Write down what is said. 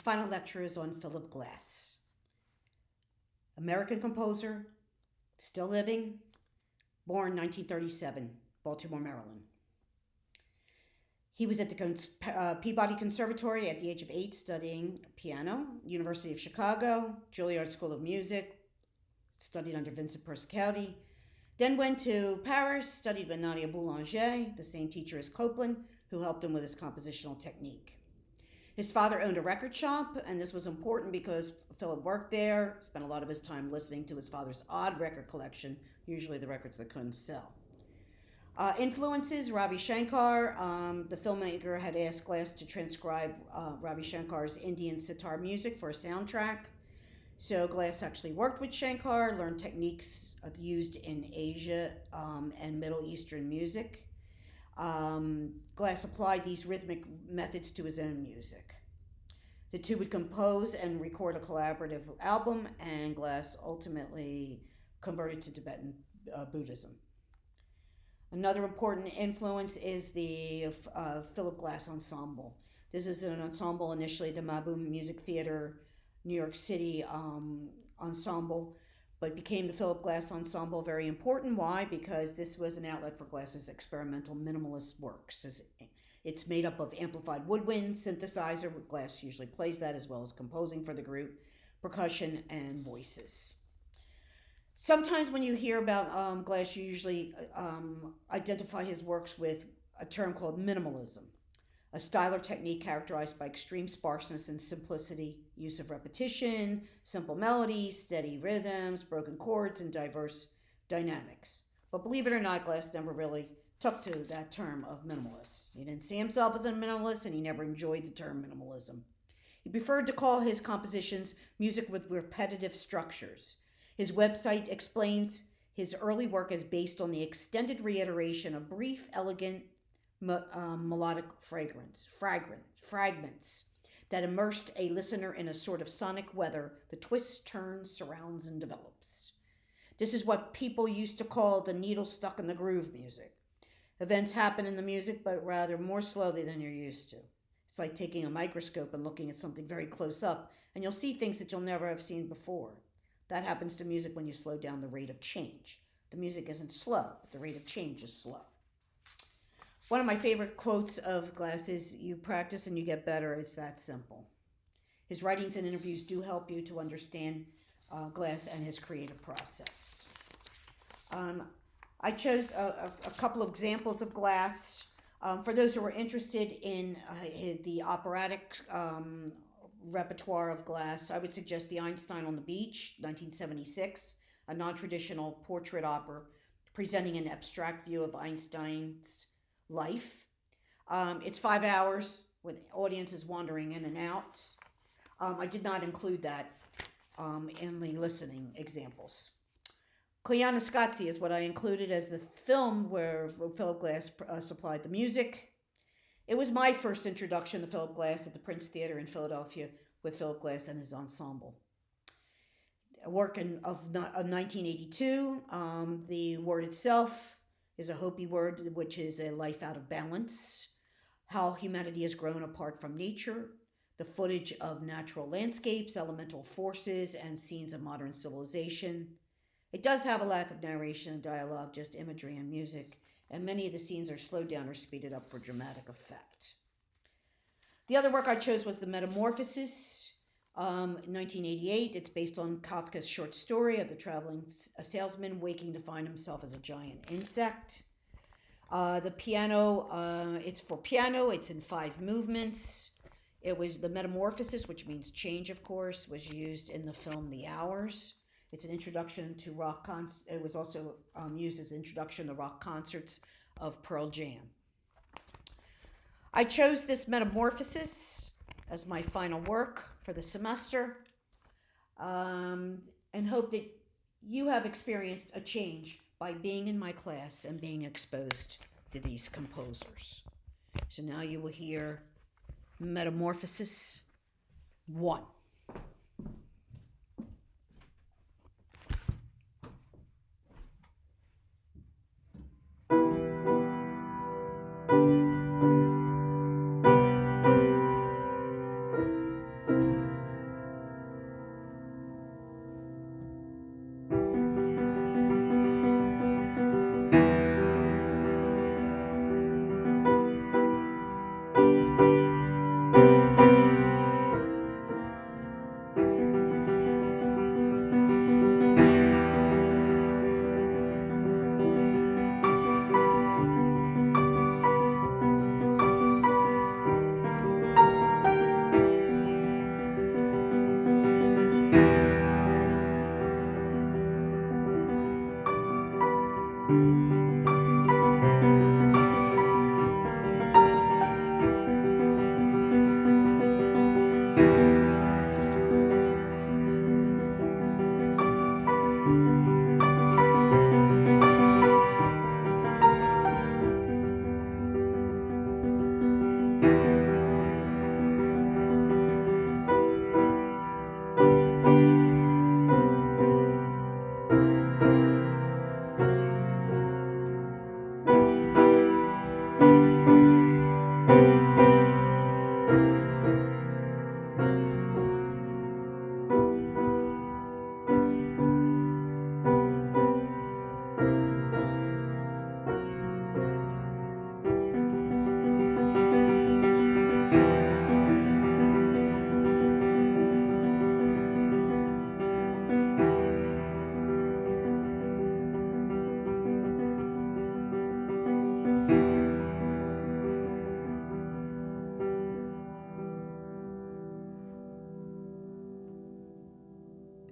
final lecture is on Philip Glass, American composer, still living, born 1937, Baltimore, Maryland. He was at the Peabody Conservatory at the age of 8 studying piano, University of Chicago, Juilliard School of Music, studied under Vincent Persichetti, then went to Paris, studied with Nadia Boulanger, the same teacher as Copland, who helped him with his compositional technique. His father owned a record shop, and this was important because Philip worked there, spent a lot of his time listening to his father's odd record collection, usually the records that couldn't sell. Influences, Ravi Shankar. The filmmaker had asked Glass to transcribe Ravi Shankar's Indian sitar music for a soundtrack. So Glass actually worked with Shankar, learned techniques used in Asia and Middle Eastern music. Glass applied these rhythmic methods to his own music. The two would compose and record a collaborative album, and Glass ultimately converted to Tibetan Buddhism. Another important influence is the Philip Glass Ensemble. This is an ensemble initially the Mabou Music Theater, New York City ensemble, but became the Philip Glass Ensemble. Very important. Why? Because this was an outlet for Glass's experimental minimalist works. It's made up of amplified woodwind, synthesizer. Glass usually plays that as well as composing for the group, percussion, and voices. Sometimes when you hear about Glass, you usually identify his works with a term called minimalism, a style or technique characterized by extreme sparseness and simplicity, use of repetition, simple melodies, steady rhythms, broken chords, and diverse dynamics. But believe it or not, Glass never really took to that term of minimalist. He didn't see himself as a minimalist, and he never enjoyed the term minimalism. He preferred to call his compositions music with repetitive structures. His website explains his early work as based on the extended reiteration of brief, elegant, melodic fragments that immersed a listener in a sort of sonic weather that twists, turns, surrounds, and develops. This is what people used to call the needle stuck in the groove music. Events happen in the music, but rather more slowly than you're used to. It's like taking a microscope and looking at something very close up, and you'll see things that you'll never have seen before. That happens to music when you slow down the rate of change. The music isn't slow, but the rate of change is slow. One of my favorite quotes of Glass is, "You practice and you get better. It's that simple." His writings and interviews do help you to understand Glass and his creative process. I chose a couple of examples of Glass. For those who are interested in the operatic repertoire of Glass, I would suggest the Einstein on the Beach, 1976, a non-traditional portrait opera presenting an abstract view of Einstein's life. It's 5 hours with audiences wandering in and out. I did not include that in the listening examples. Koyaanisqatsi is what I included as the film where Philip Glass supplied the music. It was my first introduction to Philip Glass at the Prince Theater in Philadelphia with Philip Glass and his ensemble. A work of 1982. The word itself is a Hopi word, which is a life out of balance. How humanity has grown apart from nature. The footage of natural landscapes, elemental forces, and scenes of modern civilization. It does have a lack of narration and dialogue, just imagery and music, and many of the scenes are slowed down or speeded up for dramatic effect. The other work I chose was The Metamorphosis, 1988. It's based on Kafka's short story of the traveling salesman waking to find himself as a giant insect. The piano, it's for piano. It's in 5 movements. It was the Metamorphosis, which means change, of course, was used in the film The Hours. It's an introduction to rock It was also used as an introduction to rock concerts of Pearl Jam. I chose this Metamorphosis as my final work for the semester, and hope that you have experienced a change by being in my class and being exposed to these composers. So now you will hear Metamorphosis 1.